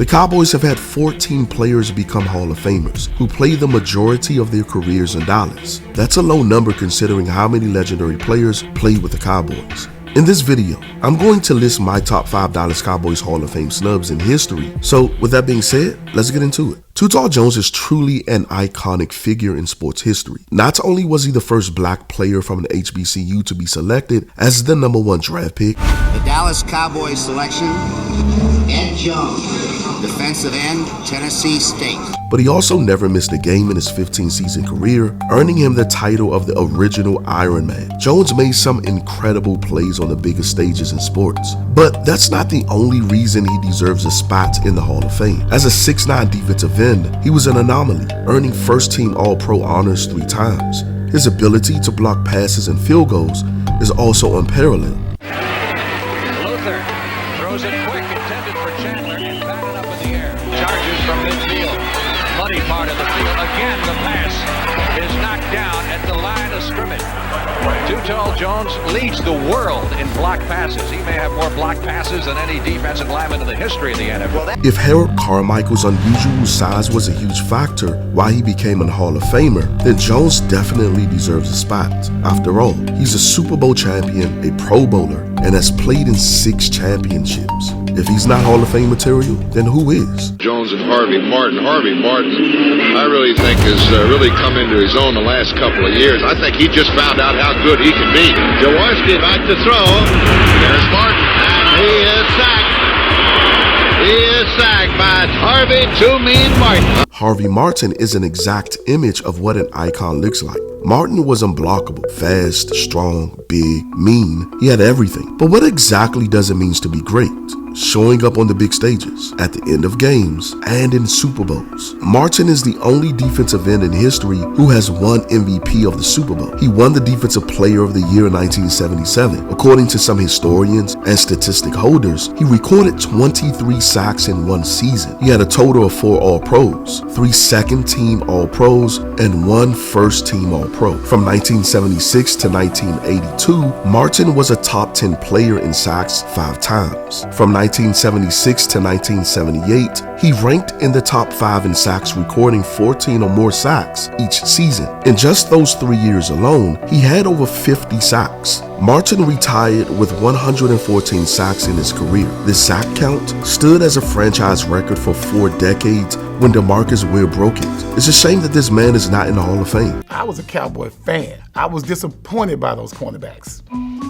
The Cowboys have had 14 players become Hall of Famers who played the majority of their careers in Dallas. That's a low number considering how many legendary players played with the Cowboys. In this video, I'm going to list my top 5 Dallas Cowboys Hall of Fame snubs in history. So with that being said, let's get into it. Too Tall Jones is truly an iconic figure in sports history. Not only was he the first black player from an HBCU to be selected as the #1 draft pick, the Dallas Cowboys selection, Ed Jones, defensive end, Tennessee State. but he also never missed a game in his 15-season career, earning him the title of the original Iron Man. Jones made some incredible plays on the biggest stages in sports, but that's not the only reason he deserves a spot in the Hall of Fame. As a 6'9" defensive end, he was an anomaly, earning first-team All-Pro honors 3 times. His ability to block passes and field goals is also unparalleled. Luther throws it quick, intended for Chandler, and batted up in the air. Charges from midfield. Muddy part of the field. Again, the pass is knocked down at the line of scrimmage. Too Tall Jones leads the world in block passes. He may have more block passes than any defensive lineman in the history of the NFL. If Harold Carmichael's unusual size was a huge factor why he became a Hall of Famer, then Jones definitely deserves a spot. After all, he's a Super Bowl champion, a Pro Bowler, and has played in 6 championships. If he's not Hall of Fame material, then who is? Jones and Harvey Martin. Harvey Martin, I really think has really come into his own the last couple of years. I think he just found out how good he can be. Jaworski back to throw. There's Martin, and he is sacked. He is sacked by Harvey Too Mean Martin. Harvey Martin is an exact image of what an icon looks like. Martin was unblockable, fast, strong, big, mean. He had everything. But what exactly does it mean to be great? Showing up on the big stages, at the end of games, and in Super Bowls. Martin is the only defensive end in history who has won MVP of the Super Bowl. He won the Defensive Player of the Year in 1977. According to some historians and statistic holders, he recorded 23 sacks in 1 season. He had a total of 4 All-Pros, 3 second-team All-Pros, and 1 first-team All-Pro. From 1976 to 1982, Martin was a top 10 player in sacks 5 times. From 1976 to 1978, he ranked in the top 5 in sacks, recording 14 or more sacks each season. In just those 3 years alone, he had over 50 sacks. Martin retired with 114 sacks in his career. This sack count stood as a franchise record for 4 decades when DeMarcus Ware broke it. It's a shame that this man is not in the Hall of Fame. I was a Cowboy fan. I was disappointed by those cornerbacks.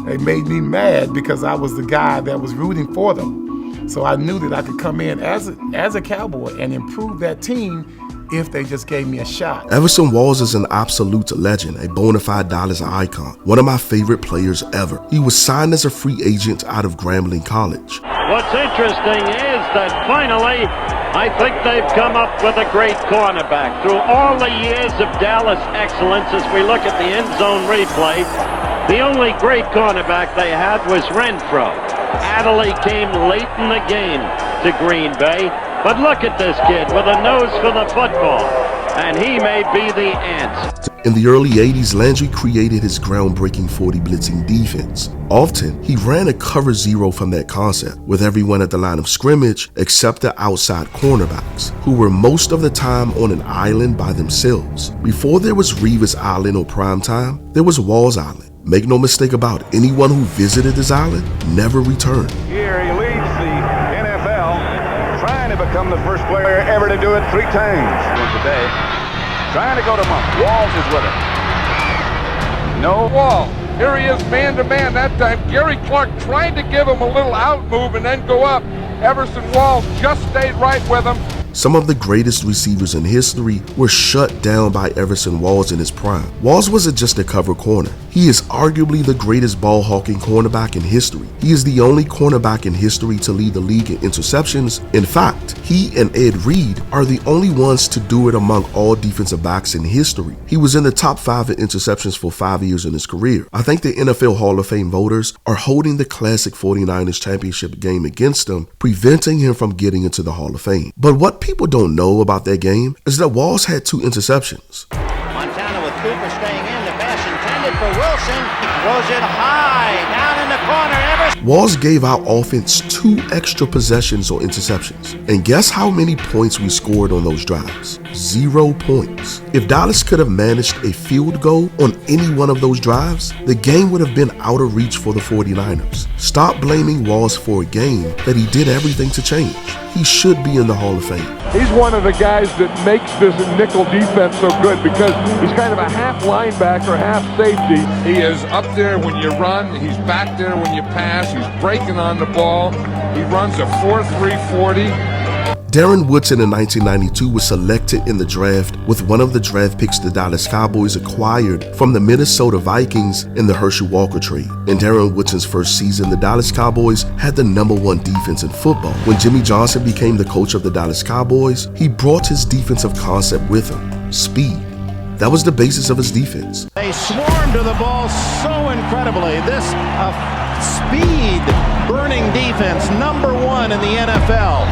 They made me mad because I was the guy that was rooting for them. So I knew that I could come in as a Cowboy and improve that team if they just gave me a shot. Everson Walls is an absolute legend, a bona fide Dallas icon, one of my favorite players ever. He was signed as a free agent out of Grambling College. What's interesting is that finally, I think they've come up with a great cornerback. Through all the years of Dallas excellence, as we look at the end zone replay, the only great cornerback they had was Renfro. Adderley came late in the game to Green Bay. But look at this kid with a nose for the football, and he may be the answer. In the early 80s, Landry created his groundbreaking 40 blitzing defense. Often, he ran a cover 0 from that concept, with everyone at the line of scrimmage except the outside cornerbacks, who were most of the time on an island by themselves. Before there was Revis Island or Prime Time, there was Walls Island. Make no mistake about it, anyone who visited this island never returned. Here he leads the NFL, trying to become the first player ever to do it 3 times today. Trying to go to Monk. Walls is with it. No Wall. Here he is man-to-man that time. Gary Clark trying to give him a little out move and then go up. Everson Walls just stayed right with him. Some of the greatest receivers in history were shut down by Everson Walls in his prime. Walls wasn't just a cover corner. He is arguably the greatest ball-hawking cornerback in history. He is the only cornerback in history to lead the league in interceptions. In fact, he and Ed Reed are the only ones to do it among all defensive backs in history. He was in the top 5 in interceptions for 5 years in his career. I think the NFL Hall of Fame voters are holding the classic 49ers championship game against him, preventing him from getting into the Hall of Fame. But what people don't know about that game is that Walls had 2 interceptions. Montana with Cooper staying in. The pass intended for Wilson. Throws it high down in the corner. Walls gave our offense 2 extra possessions or interceptions. And guess how many points we scored on those drives? 0 points. If Dallas could have managed a field goal on any one of those drives, the game would have been out of reach for the 49ers. Stop blaming Walls for a game that he did everything to change. He should be in the Hall of Fame. He's one of the guys that makes this nickel defense so good because he's kind of a half linebacker, half safety. He is up there when you run. He's back there when you pass. He's breaking on the ball. He runs a 4.3 40. Darren Woodson in 1992 was selected in the draft with one of the draft picks the Dallas Cowboys acquired from the Minnesota Vikings in the Herschel Walker trade. In Darren Woodson's first season, the Dallas Cowboys had the #1 defense in football. When Jimmy Johnson became the coach of the Dallas Cowboys, he brought his defensive concept with him: speed. That was the basis of his defense. They swarm to the ball so incredibly. This speed burning defense, #1 in the NFL.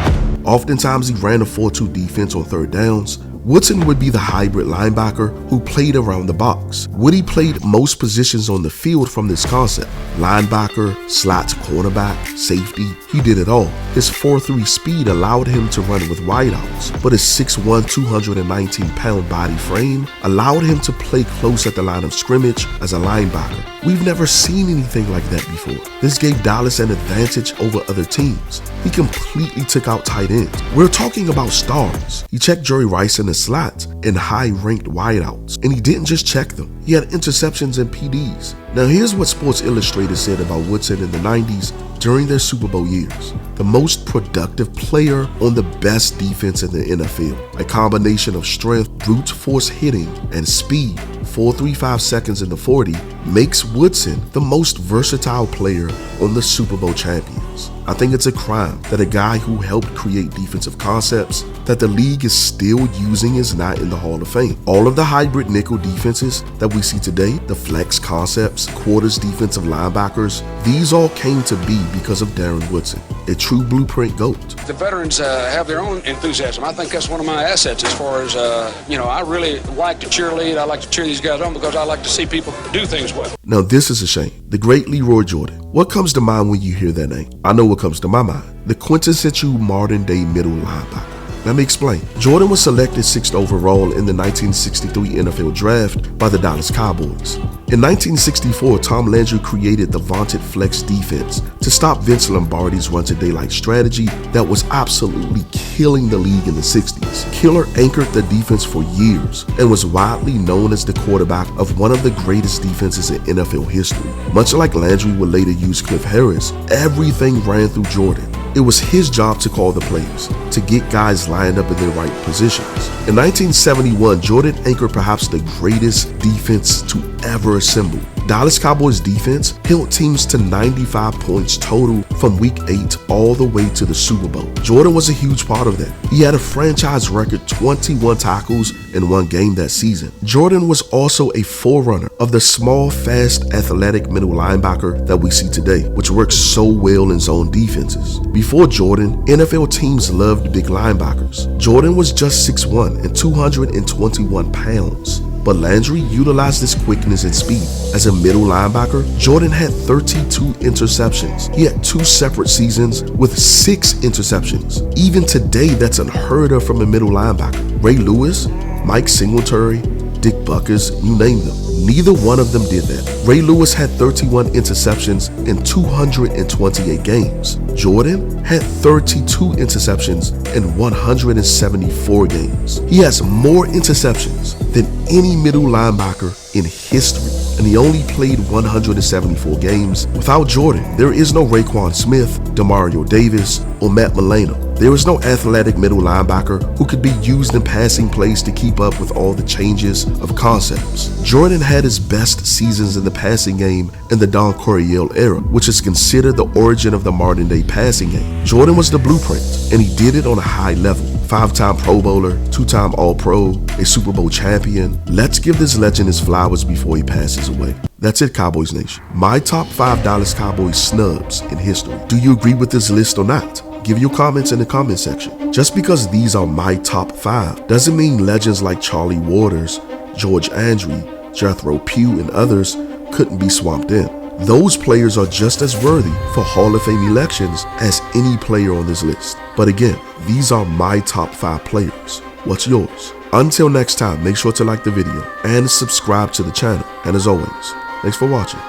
Oftentimes he ran a 4-2 defense on third downs. Woodson would be the hybrid linebacker who played around the box. Woody played most positions on the field from this concept: linebacker, slot cornerback, safety. He did it all. His 4.3 speed allowed him to run with wideouts, but his 6'1", 219-pound body frame allowed him to play close at the line of scrimmage as a linebacker. We've never seen anything like that before. This gave Dallas an advantage over other teams. He completely took out tight ends. We're talking about stars. He checked Jerry Rice in the slot and high-ranked wideouts, and he didn't just check them. He had interceptions and PDs. Now here's what Sports Illustrated said about Woodson in the 90s during their Super Bowl years: the most productive player on the best defense in the NFL. A combination of strength, brute force hitting, and speed, 4.35 seconds in the 40, makes Woodson the most versatile player on the Super Bowl champions. I think it's a crime that a guy who helped create defensive concepts that the league is still using is not in the Hall of Fame. All of the hybrid nickel defenses that we see today, the flex concepts, quarters defensive linebackers, these all came to be because of Darren Woodson, a true blueprint GOAT. The veterans have their own enthusiasm. I think that's one of my assets as far as, I really like to cheerlead. I like to cheer these guys on because I like to see people do things well. Now this is a shame. The great LeRoy Jordan. What comes to mind when you hear that name? I know what comes to my mind: the quintessential modern day middle linebacker. Let me explain. Jordan was selected 6th overall in the 1963 NFL Draft by the Dallas Cowboys. In 1964, Tom Landry created the vaunted flex defense to stop Vince Lombardi's run-to-daylight strategy that was absolutely killing the league in the 60s. Killer anchored the defense for years and was widely known as the quarterback of one of the greatest defenses in NFL history. Much like Landry would later use Cliff Harris, everything ran through Jordan. It was his job to call the plays, to get guys lined up in their right positions. In 1971, Jordan anchored perhaps the greatest defense to ever assemble. Dallas Cowboys defense held teams to 95 points total from week 8 all the way to the Super Bowl. Jordan was a huge part of that. He had a franchise record 21 tackles in one game that season. Jordan was also a forerunner of the small, fast, athletic middle linebacker that we see today, which works so well in zone defenses. Before Jordan, NFL teams loved big linebackers. Jordan was just 6'1" and 221 pounds. But Landry utilized his quickness and speed. As a middle linebacker, Jordan had 32 interceptions. He had 2 separate seasons with 6 interceptions. Even today, that's unheard of from a middle linebacker. Ray Lewis, Mike Singletary, Dick Buckers, you name them. Neither one of them did that. Ray Lewis had 31 interceptions in 228 games. Jordan had 32 interceptions in 174 games. He has more interceptions than any middle linebacker in history, and he only played 174 games. Without Jordan, there is no Raekwon Smith, Demario Davis, or Matt Milano. There is no athletic middle linebacker who could be used in passing plays to keep up with all the changes of concepts. Jordan had his best seasons in the passing game in the Don Coryell era, which is considered the origin of the modern day passing game. Jordan was the blueprint, and he did it on a high level. 5-time Pro Bowler, 2-time All-Pro, a Super Bowl champion. Let's give this legend his flowers before he passes away. That's it, Cowboys Nation. My top 5 Dallas Cowboys snubs in history. Do you agree with this list or not? Give your comments in the comment section. Just because these are my top 5 doesn't mean legends like Charlie Waters, George Andre, Jethro Pugh, and others couldn't be swamped in. Those players are just as worthy for Hall of Fame elections as any player on this list. But again, these are my top 5 players. What's yours? Until next time, make sure to like the video and subscribe to the channel. And as always, thanks for watching.